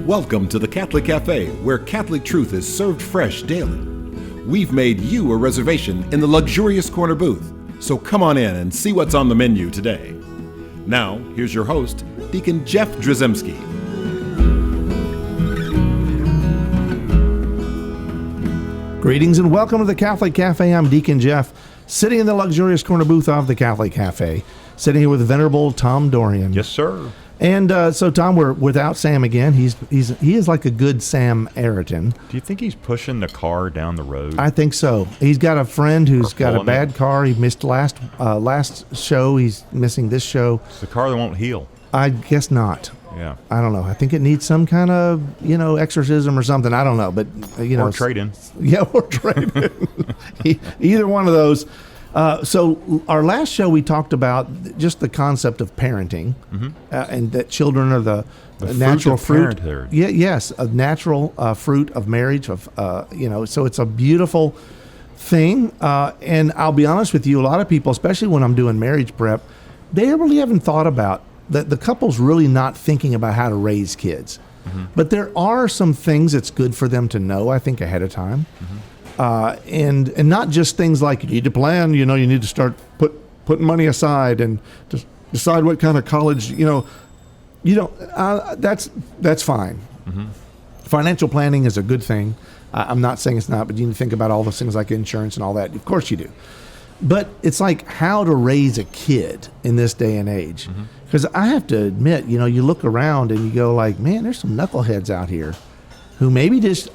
Welcome to the Catholic Cafe, where Catholic truth is served fresh daily. We've made you a reservation in the luxurious corner booth, so come on in and see what's on the menu today. Now, here's your host, Deacon Jeff Drzymski. Greetings and welcome to the Catholic Cafe. I'm Deacon Jeff, sitting in the luxurious corner booth of the Catholic Cafe, sitting here with the Venerable Tom Dorian. Yes, sir. And so, Tom, we're without Sam again. He is like a good Sam Ayrton. Do you think he's pushing the car down the road? I think so. He's got a friend who's got a bad car. He missed last show. He's missing this show. It's the car that won't heal. I guess not. Yeah. I don't know. I think it needs some kind of, exorcism or something. I don't know. But, Or trade-in. Yeah, or trade-in. Either one of those. So our last show, we talked about just the concept of parenting, and that children are the natural fruit. Yeah, yes, a natural fruit of marriage. So it's a beautiful thing. And I'll be honest with you, a lot of people, especially when I'm doing marriage prep, they really haven't thought about that. The couple's really not thinking about how to raise kids. But there are some things that's good for them to know, I think, ahead of time. And not just things like you need to plan, you need to start putting money aside and just decide what kind of college, that's fine. Financial planning is a good thing. I'm not saying it's not, but you need to think about all those things like insurance and all that. Of course you do. But it's like how to raise a kid in this day and age. Because I have to admit, you look around and you go like, man, there's some knuckleheads out here who maybe just,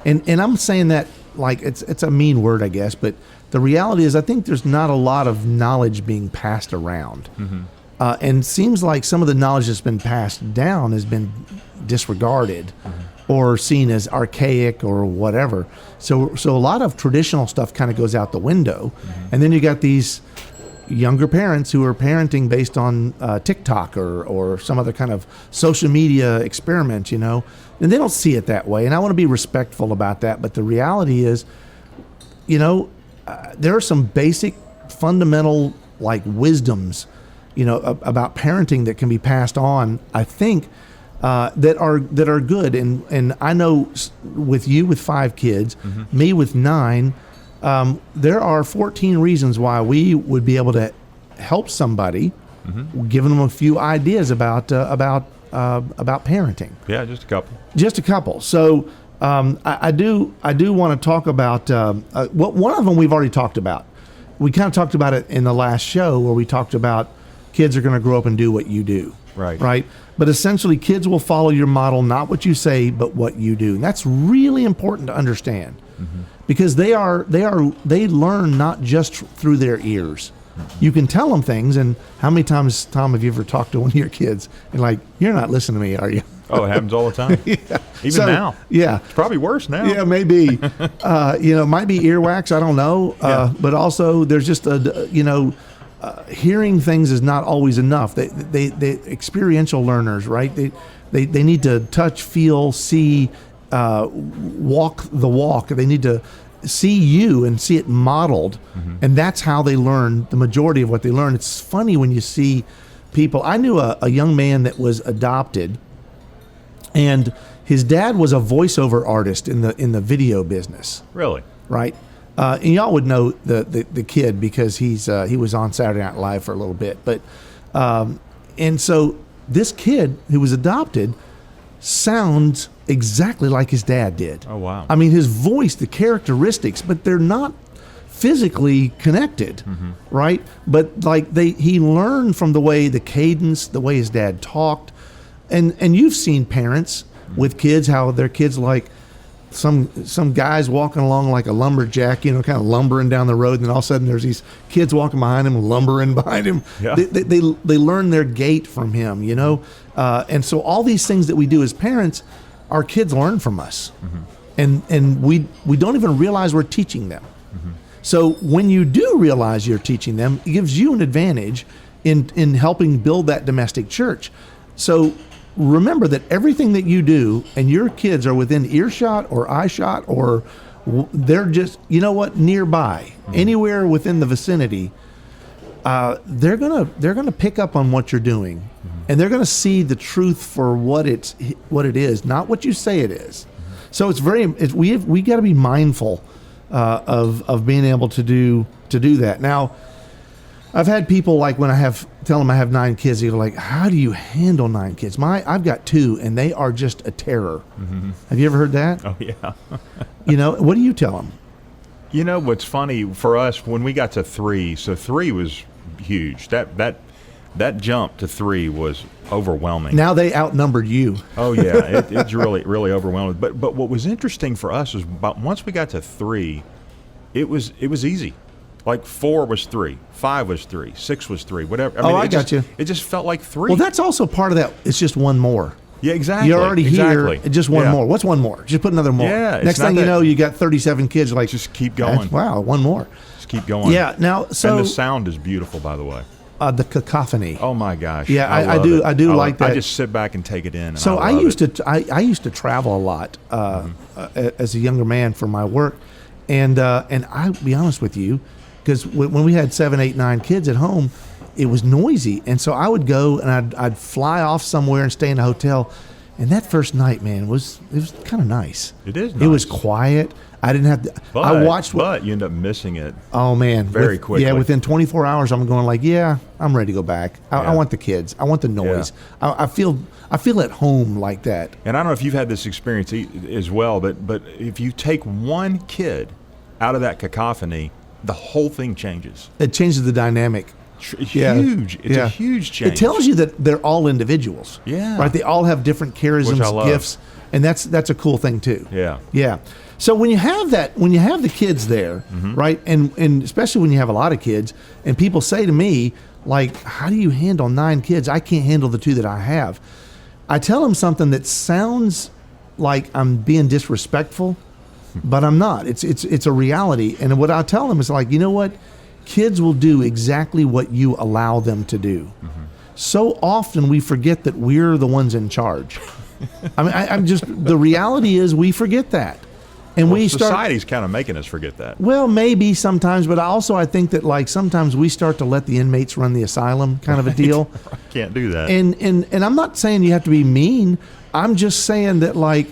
and I'm saying that like it's a mean word, I guess, but the reality is I think there's not a lot of knowledge being passed around. And seems like some of the knowledge that's been passed down has been disregarded or seen as archaic or whatever. So a lot of traditional stuff kind of goes out the window. And then you got these younger parents who are parenting based on TikTok or some other kind of social media experiment, and they don't see it that way. And I want to be respectful about that. But the reality is, there are some basic fundamental wisdoms, about parenting that can be passed on, I think, that are good. And I know with you with 5 kids, me with 9, there are 14 reasons why we would be able to help somebody, giving them a few ideas about parenting. Yeah, just a couple. Just a couple. So I do want to talk about one of them we've already talked about. We kind of talked about it in the last show where we talked about kids are going to grow up and do what you do. Right. But essentially, kids will follow your model, not what you say, but what you do. And that's really important to understand. Because they learn not just through their ears. You can tell them things, and how many times, Tom, have you ever talked to one of your kids and like, you're not listening to me, are you? Oh, it happens all the time. Even now. Yeah. It's probably worse now. Yeah, maybe. It might be earwax, I don't know. But also there's just hearing things is not always enough. They experiential learners, right? They need to touch, feel, see, walk the walk. They need to see you and see it modeled, and that's how they learn the majority of what they learn. It's funny when you see people. I knew a young man that was adopted, and his dad was a voiceover artist in the video business. Really? Right. And y'all would know the kid because he was on Saturday Night Live for a little bit, but and so this kid who was adopted sounds exactly like his dad did. Oh, wow. I mean, his voice, the characteristics, but they're not physically connected, right? But he learned from the cadence, the way his dad talked. And you've seen parents with kids, how their kids like some guys walking along like a lumberjack, kind of lumbering down the road, and then all of a sudden there's these kids walking behind him, lumbering behind him. Yeah. They learn their gait from him, and so all these things that we do as parents, our kids learn from us, and we don't even realize we're teaching them. So when you do realize you're teaching them, it gives you an advantage in helping build that domestic church. So remember that everything that you do and your kids are within earshot or eyeshot, or they're just, nearby, anywhere within the vicinity, they're gonna pick up on what you're doing, and they're gonna see the truth for what it is, not what you say it is. So we got to be mindful of being able to do that. Now, I've had people like when tell them I have 9 kids, they go like, "How do you handle 9 kids?" I've got 2, and they are just a terror. Have you ever heard that? Oh yeah. What do you tell them? You know what's funny for us when we got to 3? So 3 was huge. That jump to 3 was overwhelming. Now they outnumbered you. Oh yeah, it's really overwhelming. But what was interesting for us was once we got to 3, it was easy. Like 4 was 3, 5 was 3, 6 was 3, whatever. I got you. It just felt like 3. Well, that's also part of that. It's just one more. Yeah, exactly. You're already here. Just one more. What's one more? Just put another more. Yeah. Next thing you know, you got 37 kids. Like, just keep going. Wow, one more. Just keep going. Yeah. Now, so and the sound is beautiful, by the way. The cacophony. Oh my gosh. Yeah, I do like that. I just sit back and take it in. So I used to travel a lot as a younger man for my work, and I'll be honest with you, because when we had 7, 8, 9 kids at home, it was noisy, and so I would go and I'd fly off somewhere and stay in a hotel, and that first night, man, it was kind of nice. It is nice. It was quiet. I didn't have to. I watched. But you end up missing it. Oh man, very quickly. Yeah, within 24 hours, I'm going like, yeah, I'm ready to go back. I want the kids. I want the noise. Yeah. I feel at home like that. And I don't know if you've had this experience as well, but if you take one kid out of that cacophony, the whole thing changes. It changes the dynamic. It's huge. It's a huge change. It tells you that they're all individuals. Yeah. Right. They all have different charisms, gifts, and that's a cool thing too. Yeah. Yeah. So when you have the kids there, right, and especially when you have a lot of kids, and people say to me, like, "How do you handle 9 kids? I can't handle the 2 that I have." I tell them something that sounds like I'm being disrespectful, but I'm not. It's a reality, and what I tell them is like, you know what? Kids will do exactly what you allow them to do. So often we forget that we're the ones in charge. I mean, I'm just, the reality is we forget that. And society's kind of making us forget that. Well, maybe sometimes, but I think that like sometimes we start to let the inmates run the asylum kind of a deal. Can't do that. And I'm not saying you have to be mean. I'm just saying that like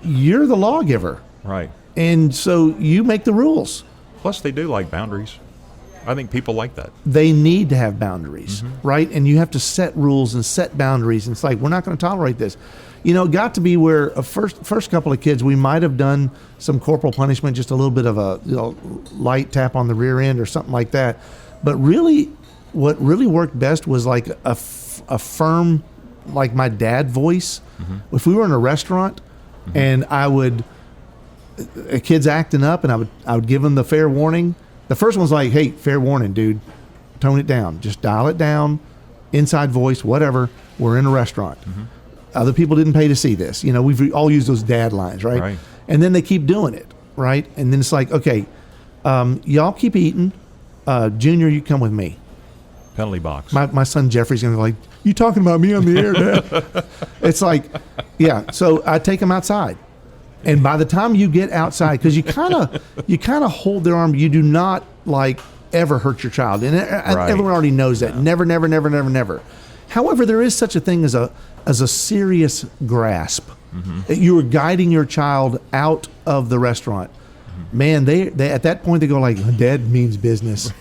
you're the lawgiver. Right. And so you make the rules. Plus they do like boundaries. I think people like that. They need to have boundaries, right? And you have to set rules and set boundaries. And it's like, we're not going to tolerate this. You know, it got to be where a first couple of kids, we might have done some corporal punishment, just a little bit of a light tap on the rear end or something like that. But really, what really worked best was like a firm, like my dad voice. If we were in a restaurant and a kid's acting up and I would give them the fair warning. The first one's like, "Hey, fair warning, dude. Tone it down. Just dial it down. Inside voice, whatever. We're in a restaurant." Other people didn't pay to see this. You know, we've all used those dad lines, right? And then they keep doing it, right? And then it's like, okay, y'all keep eating. Junior, you come with me. Penalty box. My son Jeffrey's going to be like, "You talking about me on the air, Dad?" It's like, yeah. So I take him outside. And by the time you get outside, because you kind of hold their arm, you do not like ever hurt your child, and everyone already knows that. Never, never, never, never, never. However, there is such a thing as a serious grasp. You are guiding your child out of the restaurant. Man, they at that point they go like, "Dad means business,"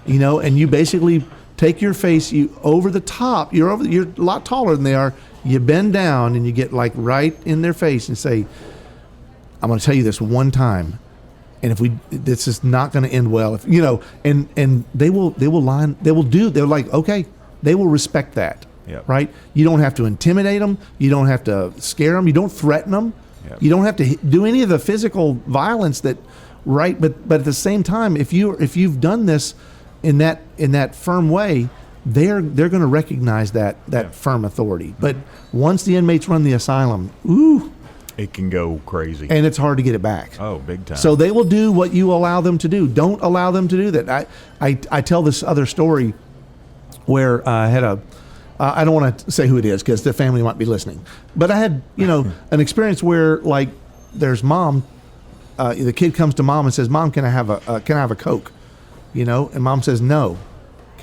you know, and you basically take your face over the top. You're a lot taller than they are. You bend down and you get like right in their face and say, "I'm going to tell you this one time, and this is not going to end well." If you know, and they will like, okay, they will respect that, right? You don't have to intimidate them, you don't have to scare them, you don't threaten them, you don't have to do any of the physical violence that, right? But at the same time, if you've done this in that firm way, they're going to recognize that firm authority. But once the inmates run the asylum, it can go crazy. And it's hard to get it back. Oh, big time. So they will do what you allow them to do. Don't allow them to do that. I tell this other story where I had I don't want to say who it is because the family might be listening. But I had, an experience where like there's mom, the kid comes to mom and says, "Mom, can I have a Coke?" And mom says, "No."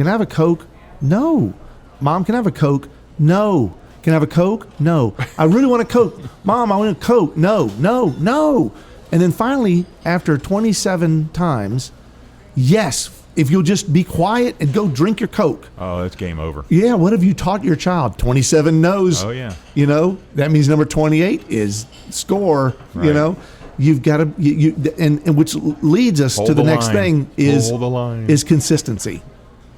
can I have a Coke? No. Mom, can I have a Coke? No. Can I have a Coke? No. I really want a Coke. Mom, I want a Coke. No, no, no. And then finally, after 27 times, yes, if you'll just be quiet and go drink your Coke. Oh, that's game over. Yeah, what have you taught your child? 27 no's. Oh, yeah. You know, that means number 28 is score, Right. you know. You've got to, and which leads us Hold to the the next line. thing Hold the line. is consistency.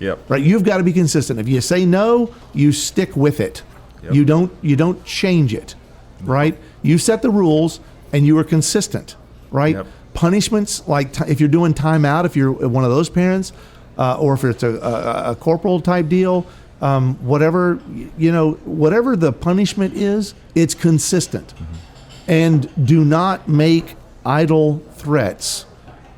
Yep. Right? You've got to be consistent. If you say no, you stick with it. Yep. You don't change it. Right? You set the rules and you are consistent. Right? Yep. Punishments, like if you're doing timeout, if you're one of those parents, or if it's a corporal type deal, whatever, you know, whatever the punishment is, it's consistent. Mm-hmm. And do not make idle threats.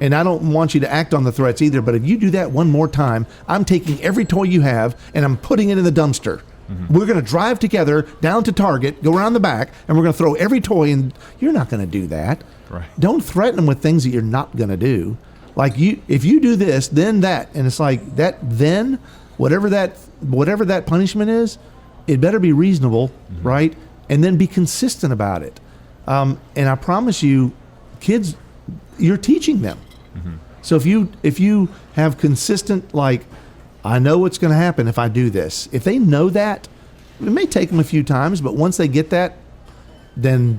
And I don't want you to act on the threats either, but if you do that one more time, I'm taking every toy you have and I'm putting it in the dumpster. Mm-hmm. We're going to drive together down to Target, go around the back, and we're going to throw every toy in. You're not going to do that. Right. Don't threaten them with things that you're not going to do. Like if you do this, then that. And it's like that, then whatever that punishment is, it better be reasonable, mm-hmm. right? And then be consistent about it. And I promise you, kids, you're teaching them. Mm-hmm. So if you have consistent, like, I know what's going to happen if I do this. If they know that, it may take them a few times, but once they get that, then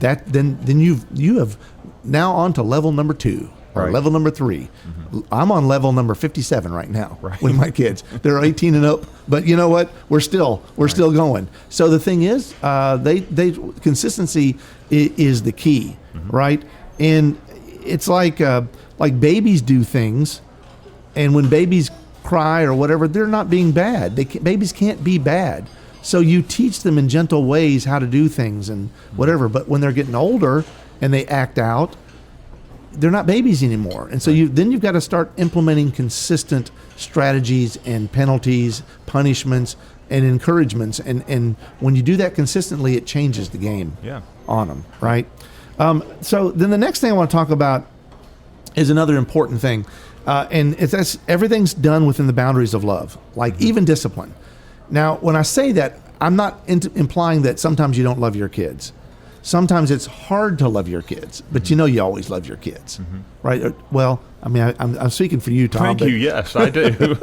you have now on to level number 2 or Right. level number 3. Mm-hmm. I'm on level number 57 right now Right. with my kids. They're 18 and up, but you know what? We're still going. So the thing is, they consistency is the key, mm-hmm. right? And it's like babies do things, and when babies cry or whatever, they're not being bad. Babies can't be bad. So you teach them in gentle ways how to do things and whatever. But when they're getting older and they act out, they're not babies anymore. And so you've got to start implementing consistent strategies and penalties, punishments, and encouragements. And when you do that consistently, it changes the game on them, right? So then the next thing I want to talk about is another important thing. And that's everything's done within the boundaries of love, like even discipline. Now, when I say that, I'm not implying that sometimes you don't love your kids. Sometimes it's hard to love your kids, but you know you always love your kids, mm-hmm. right? Well, I mean, I'm speaking for you, Tom. Thank you. Yes, I do.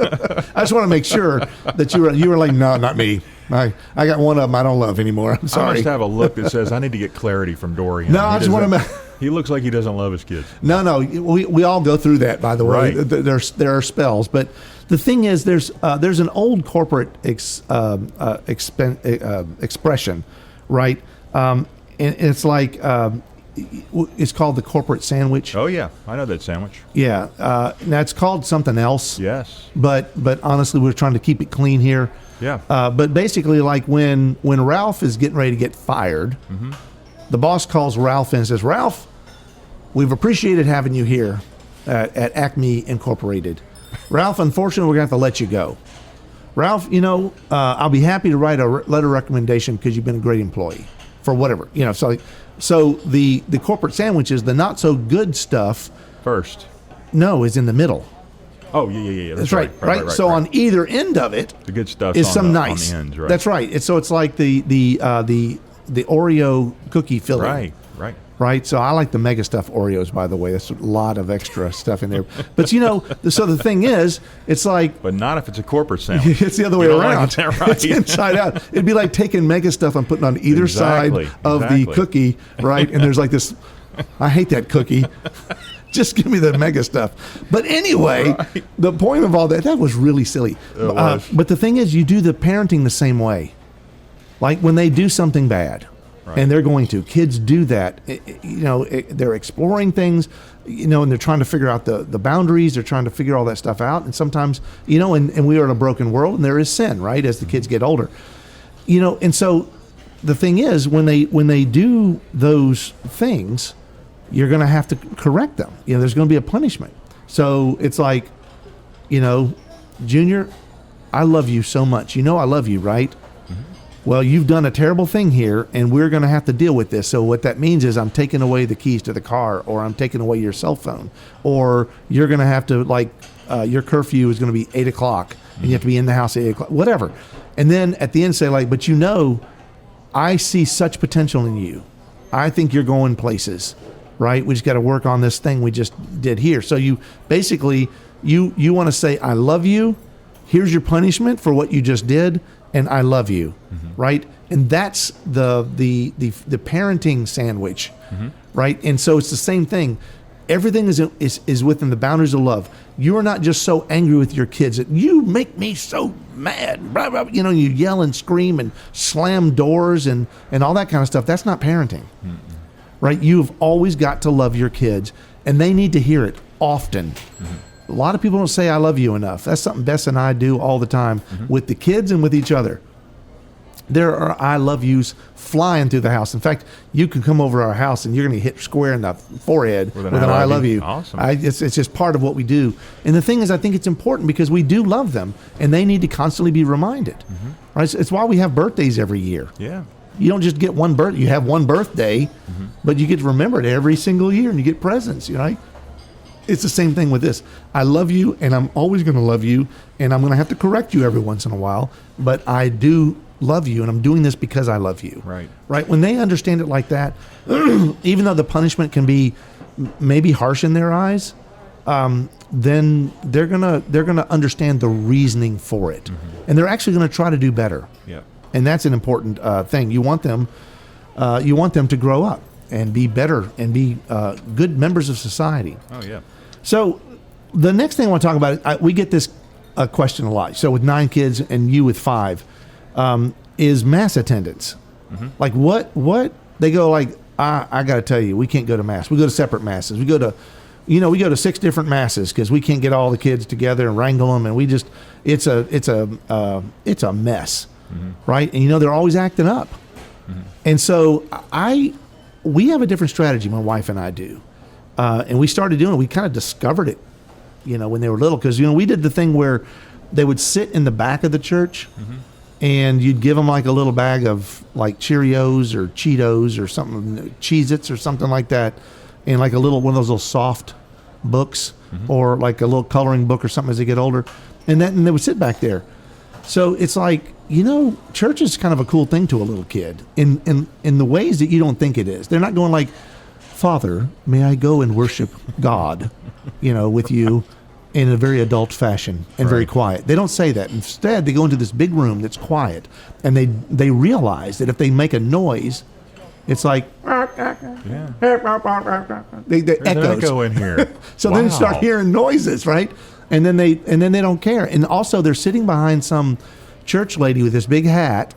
I just want to make sure that you were like, no, not me. I got one of them I don't love anymore. I'm sorry. I must have a look that says I need to get clarity from Dorian. No, I just want to. He looks like he doesn't love his kids. No, we all go through that. By the way, Right. there are spells, but the thing is, there's an old corporate expression, right? And it's like it's called the corporate sandwich. Oh yeah, I know that sandwich. Yeah, now it's called something else. Yes. But honestly, we're trying to keep it clean here. Yeah. But basically, like when Ralph is getting ready to get fired, mm-hmm. the boss calls Ralph in and says, "Ralph, we've appreciated having you here at Acme Incorporated. Ralph, unfortunately, we're going to have to let you go. Ralph, you know, I'll be happy to write a letter of recommendation because you've been a great employee for whatever, you know." So the corporate sandwich is the not so good stuff. First. No, is in the middle. Oh yeah. That's right. So on either end of it, the good stuff is on nice. On the ends, right? That's right. So it's like the Oreo cookie filling. Right. So I like the Mega Stuff Oreos, by the way. That's a lot of extra stuff in there. But you know, so the thing is, it's like. But not if it's a corporate sandwich. It's the other way around. Like right? It's inside out. It'd be like taking Mega Stuff and putting on either side of the cookie, right? And there's like this. I hate that cookie. Just give me the Mega Stuff. But anyway, the point of all that was really silly. But the thing is, you do the parenting the same way. Like when they do something bad. Right. And they're going to. Kids do that. They're exploring things, and they're trying to figure out the boundaries. They're trying to figure all that stuff out. And sometimes, and we are in a broken world, and there is sin, right, as the kids get older. And so the thing is, when they do those things, you're going to have to correct them. There's going to be a punishment. So it's like, Junior, I love you so much. I love you, right? Well, you've done a terrible thing here, and we're going to have to deal with this. So what that means is I'm taking away the keys to the car, or I'm taking away your cell phone, or you're going to have to your curfew is going to be 8 o'clock and you have to be in the house at 8 o'clock, whatever. And then at the end say like, but I see such potential in you. I think you're going places, right? We just got to work on this thing we just did here. So you basically, you want to say, I love you. Here's your punishment for what you just did. And I love you, right? And that's the parenting sandwich, right? And so it's the same thing. Everything is within the boundaries of love. You are not just so angry with your kids that you make me so mad. Blah, blah, you yell and scream and slam doors and all that kind of stuff. That's not parenting, right? You've always got to love your kids, and they need to hear it often. A lot of people don't say I love you enough. That's something Bess and I do all the time with the kids and with each other. There are I love yous flying through the house. In fact, you can come over our house and you're going to hit square in the forehead with an I love you. Awesome. It's just part of what we do. And the thing is, I think it's important because we do love them and they need to constantly be reminded. Right? It's why we have birthdays every year. Yeah. You don't just get one birthday. You have one birthday, but you get to remember it every single year and you get presents, right? It's the same thing with this. I love you and I'm always going to love you and I'm going to have to correct you every once in a while, but I do love you and I'm doing this because I love you. Right? When they understand it like that, even though the punishment can be maybe harsh in their eyes, then they're gonna understand the reasoning for it, and they're actually going to try to do better. Yeah. And that's an important thing. You want them to grow up and be better and be good members of society. Oh yeah. So the next thing I want to talk about, we get this question a lot. So with 9 kids and you with 5. Is mass attendance. Like what they go like, I got to tell you, we can't go to mass. We go to separate masses. We go to 6 different masses because we can't get all the kids together and wrangle them. And it's a mess. Right. And they're always acting up. And so we have a different strategy. My wife and I do. And we started doing it. We kind of discovered it, when they were little. Cause we did the thing where they would sit in the back of the church. And you'd give them like a little bag of like Cheerios or Cheetos or something, Cheez-Its or something like that, and like one of those little soft books or like a little coloring book or something as they get older, and they would sit back there. So it's like, church is kind of a cool thing to a little kid in the ways that you don't think it is. They're not going like, Father, may I go and worship God, with you. In a very adult fashion and very quiet. They don't say that. Instead, they go into this big room that's quiet, and they realize that if they make a noise, it's like Yeah. they There's an echoes. echo in here. So then you start hearing noises, right? And then they don't care. And also, they're sitting behind some church lady with this big hat,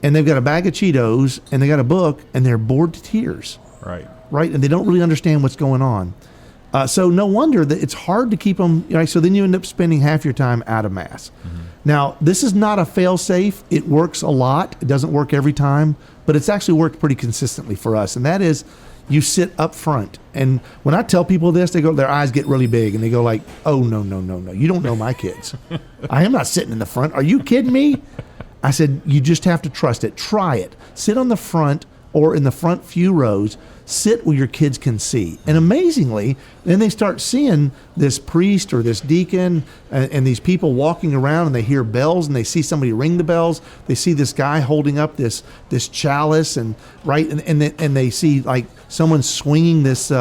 and they've got a bag of Cheetos, and they got a book, and they're bored to tears. Right. And they don't really understand what's going on. So no wonder that it's hard to keep them. So then you end up spending half your time out of mass. Now, this is not a fail-safe. It works a lot. It doesn't work every time, but it's actually worked pretty consistently for us. And that is, you sit up front. And when I tell people this, their eyes get really big, and they go like, "Oh no, no, no, no! You don't know my kids. I am not sitting in the front. Are you kidding me?" I said, "You just have to trust it. Try it. Sit on the front or in the front few rows." Sit where your kids can see. And amazingly, then they start seeing this priest or this deacon and these people walking around, and they hear bells and they see somebody ring the bells. They see this guy holding up this chalice and they see like someone swinging this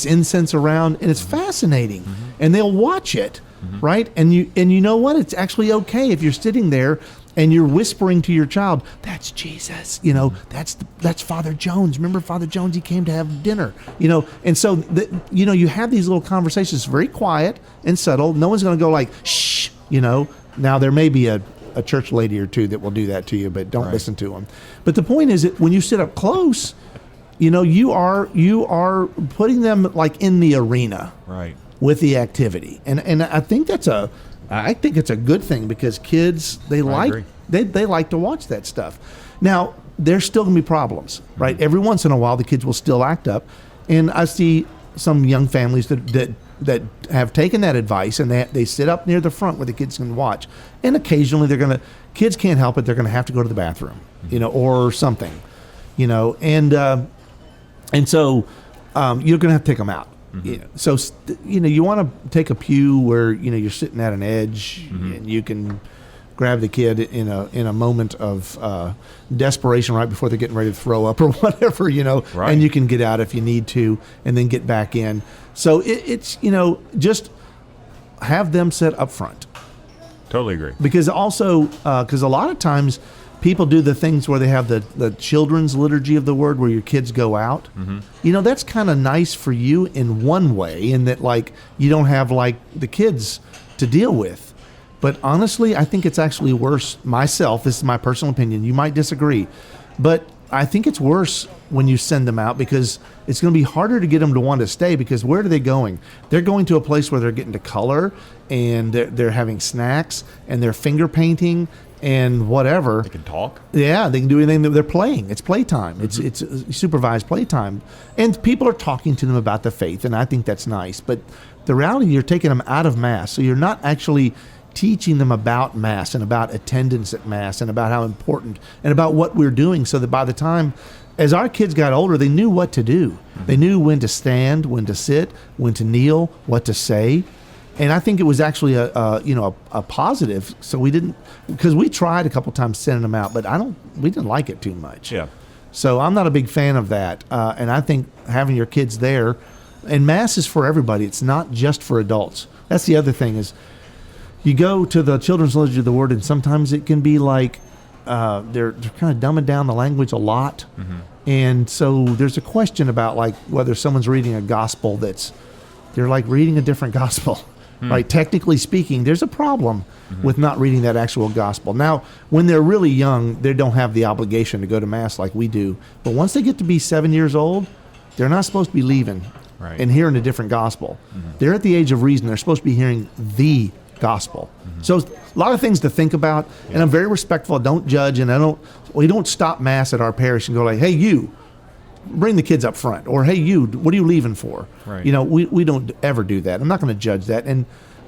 incense around, and it's fascinating. And they'll watch it, right? And you know what? It's actually okay if you're sitting there and you're whispering to your child, "That's Jesus, that's Father Jones. Remember Father Jones? He came to have dinner, And so, you have these little conversations, very quiet and subtle. No one's going to go like, "Shh," Now there may be a church lady or two that will do that to you, but don't listen to them. But the point is that when you sit up close, you are putting them like in the arena, Right. with the activity, and I think it's a good thing because kids they like to watch that stuff. Now there's still gonna be problems, right? Every once in a while the kids will still act up, and I see some young families that have taken that advice and they sit up near the front where the kids can watch, and occasionally kids can't help it, they're gonna have to go to the bathroom, or something, and so you're gonna have to take them out. So you want to take a pew where you're sitting at an edge and you can grab the kid in a moment of desperation right before they're getting ready to throw up or whatever, Right. and you can get out if you need to and then get back in. So it's just have them sit up front. Totally agree. Because also, because a lot of times people do the things where they have the children's liturgy of the word where your kids go out. That's kind of nice for you in one way, in that like you don't have like the kids to deal with. But honestly, I think it's actually worse myself. This is my personal opinion. You might disagree, but I think it's worse when you send them out because it's going to be harder to get them to want to stay, because where are they going? They're going to a place where they're getting to color and they're having snacks and they're finger painting and whatever. They can talk. Yeah, they can do anything. They're playing. It's playtime. It's supervised playtime. And people are talking to them about the faith, and I think that's nice. But the reality, you're taking them out of Mass. So you're not actually teaching them about Mass and about attendance at Mass and about how important and about what we're doing, so that by the time, as our kids got older, they knew what to do. They knew when to stand, when to sit, when to kneel, what to say. And I think it was actually a positive. So we didn't, because we tried a couple times sending them out, but we didn't like it too much. Yeah. So I'm not a big fan of that. And I think having your kids there, and Mass is for everybody. It's not just for adults. That's the other thing is, you go to the children's liturgy of the word, and sometimes it can be like they're kind of dumbing down the language a lot. And so there's a question about like whether someone's reading a gospel they're like reading a different gospel. Right? Technically speaking, there's a problem with not reading that actual gospel. Now, when they're really young, they don't have the obligation to go to Mass like we do. But once they get to be 7 years old, they're not supposed to be leaving and hearing a different gospel. They're at the age of reason. They're supposed to be hearing the gospel. So a lot of things to think about, and I'm very respectful. I don't judge, and we don't stop Mass at our parish and go like, hey, you, bring the kids up front, or hey, you, what are you leaving for? Right. We don't ever do that. I'm not going to judge that. And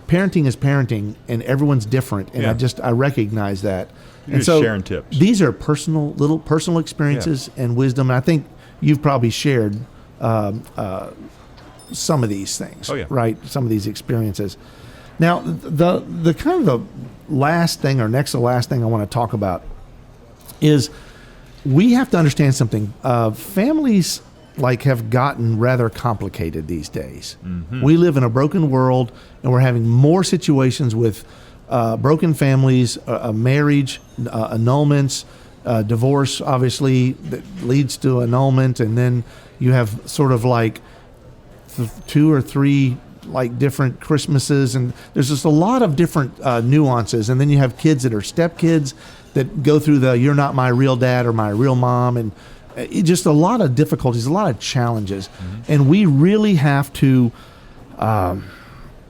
parenting is parenting, and everyone's different, and I recognize that. You're and just so sharing tips. These are personal experiences and wisdom, and I think you've probably shared some of these things, right? Some of these experiences. Now, the kind of the last thing, or next to the last thing I want to talk about is we have to understand something. Families have gotten rather complicated these days. We live in a broken world, and we're having more situations with broken families, marriage, annulments, divorce, obviously, that leads to annulment, and then you have sort of like 2 or 3 different Christmases, and there's just a lot of different nuances. And then you have kids that are stepkids that go through the "you're not my real dad" or "my real mom," and just a lot of difficulties, a lot of challenges. And we really have to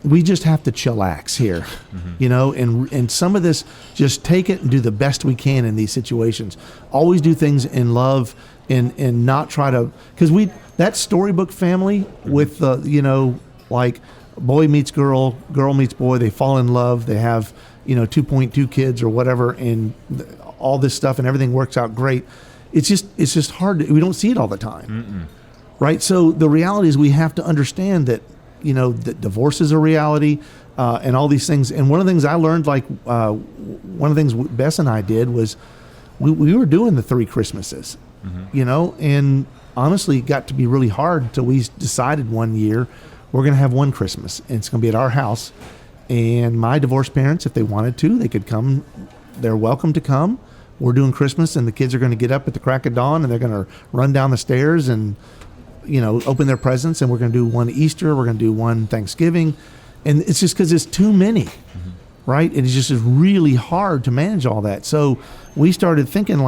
we just have to chillax here, and some of this, just take it and do the best we can in these situations. Always do things in love, and not try to, because that storybook family with the like boy meets girl, girl meets boy, they fall in love, they have 2.2 kids or whatever, and all this stuff, and everything works out great. It's just hard. We don't see it all the time, right? So the reality is we have to understand that that divorce is a reality, and all these things. And one of the things I learned, one of the things Bess and I did was we were doing the 3 Christmases, and honestly, it got to be really hard until we decided one year we're going to have one Christmas, and it's going to be at our house. And my divorced parents, if they wanted to, they could come. They're welcome to come. We're doing Christmas, and the kids are going to get up at the crack of dawn, and they're going to run down the stairs and, open their presents. And we're going to do one Easter. We're going to do one Thanksgiving. And it's just because it's too many, right? And it's just really hard to manage all that. So we started thinking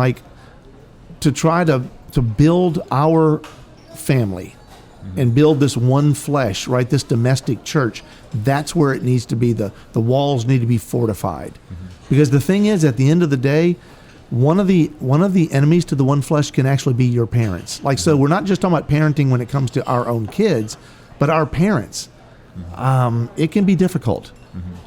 to try to build our family and build this one flesh, right? This domestic church. That's where it needs to be. The walls need to be fortified. Because the thing is, at the end of the day, one of the enemies to the one flesh can actually be your parents. So we're not just talking about parenting when it comes to our own kids, but our parents. It can be difficult.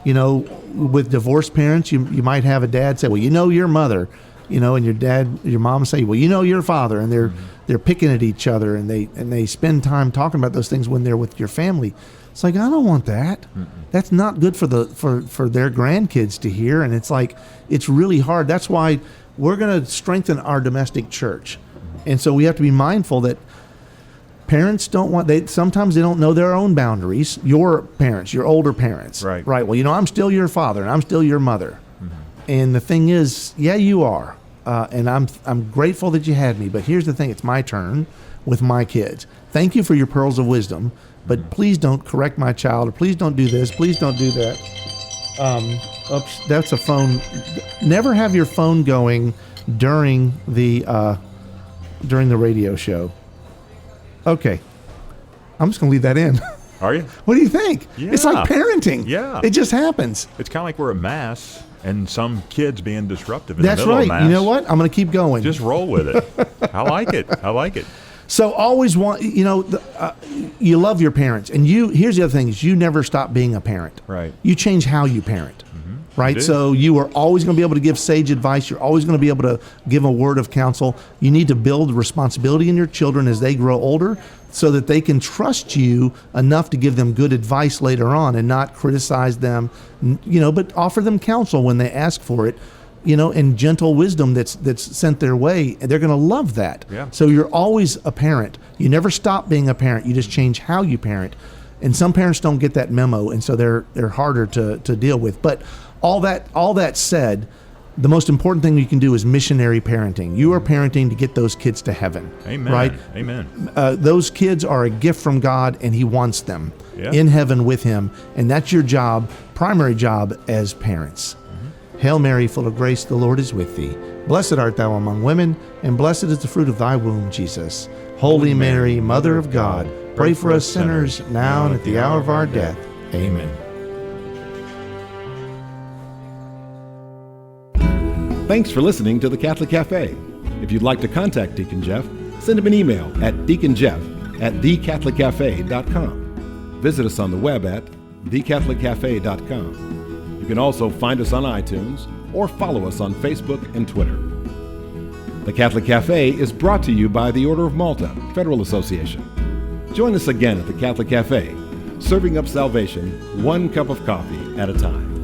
With divorced parents, you might have a dad say, well, your mother, and your mom say, well, your father, and they're picking at each other, and they spend time talking about those things when they're with your family. It's like, I don't want that. Mm-mm. That's not good for their grandkids to hear, and it's like, it's really hard. That's why we're going to strengthen our domestic church. And so we have to be mindful that parents sometimes they don't know their own boundaries. Your parents, your older parents. Right. Well, I'm still your father and I'm still your mother. Mm-hmm. And the thing is, yeah, you are. And I'm grateful that you had me. But here's the thing. It's my turn with my kids. Thank you for your pearls of wisdom. But please don't correct my child. Or please don't do this. Please don't do that. Oops, that's a phone. Never have your phone going during the radio show. Okay. I'm just going to leave that in. Are you? What do you think? Yeah. It's like parenting. Yeah. It just happens. It's kind of like we're at Mass and some kids being disruptive in That's the middle right. of Mass. You know what? I'm going to keep going. Just roll with it. I like it. So always want, you love your parents. And here's the other thing is you never stop being a parent. Right. You change how you parent. Right? So you are always going to be able to give sage advice. You're always going to be able to give a word of counsel. You need to build responsibility in your children as they grow older so that they can trust you enough to give them good advice later on and not criticize them, but offer them counsel when they ask for it, and gentle wisdom that's sent their way. And they're going to love that. Yeah. So you're always a parent. You never stop being a parent. You just change how you parent. And some parents don't get that memo, and so they're harder to deal with. But all that said, the most important thing you can do is missionary parenting. You are parenting to get those kids to heaven. Amen. Right? Amen. Those kids are a gift from God, and He wants them Yeah. in heaven with Him. And that's your job, primary job as parents. Mm-hmm. Hail Mary, full of grace, the Lord is with thee. Blessed art thou among women, and blessed is the fruit of thy womb, Jesus. Holy Mary, Mother of God, pray for us sinners, now and at the hour of our death. Amen. Thanks for listening to the Catholic Cafe. If you'd like to contact Deacon Jeff, send him an email at deaconjeff@thecatholiccafe.com. Visit us on the web at thecatholiccafe.com. You can also find us on iTunes or follow us on Facebook and Twitter. The Catholic Cafe is brought to you by the Order of Malta Federal Association. Join us again at the Catholic Cafe, serving up salvation one cup of coffee at a time.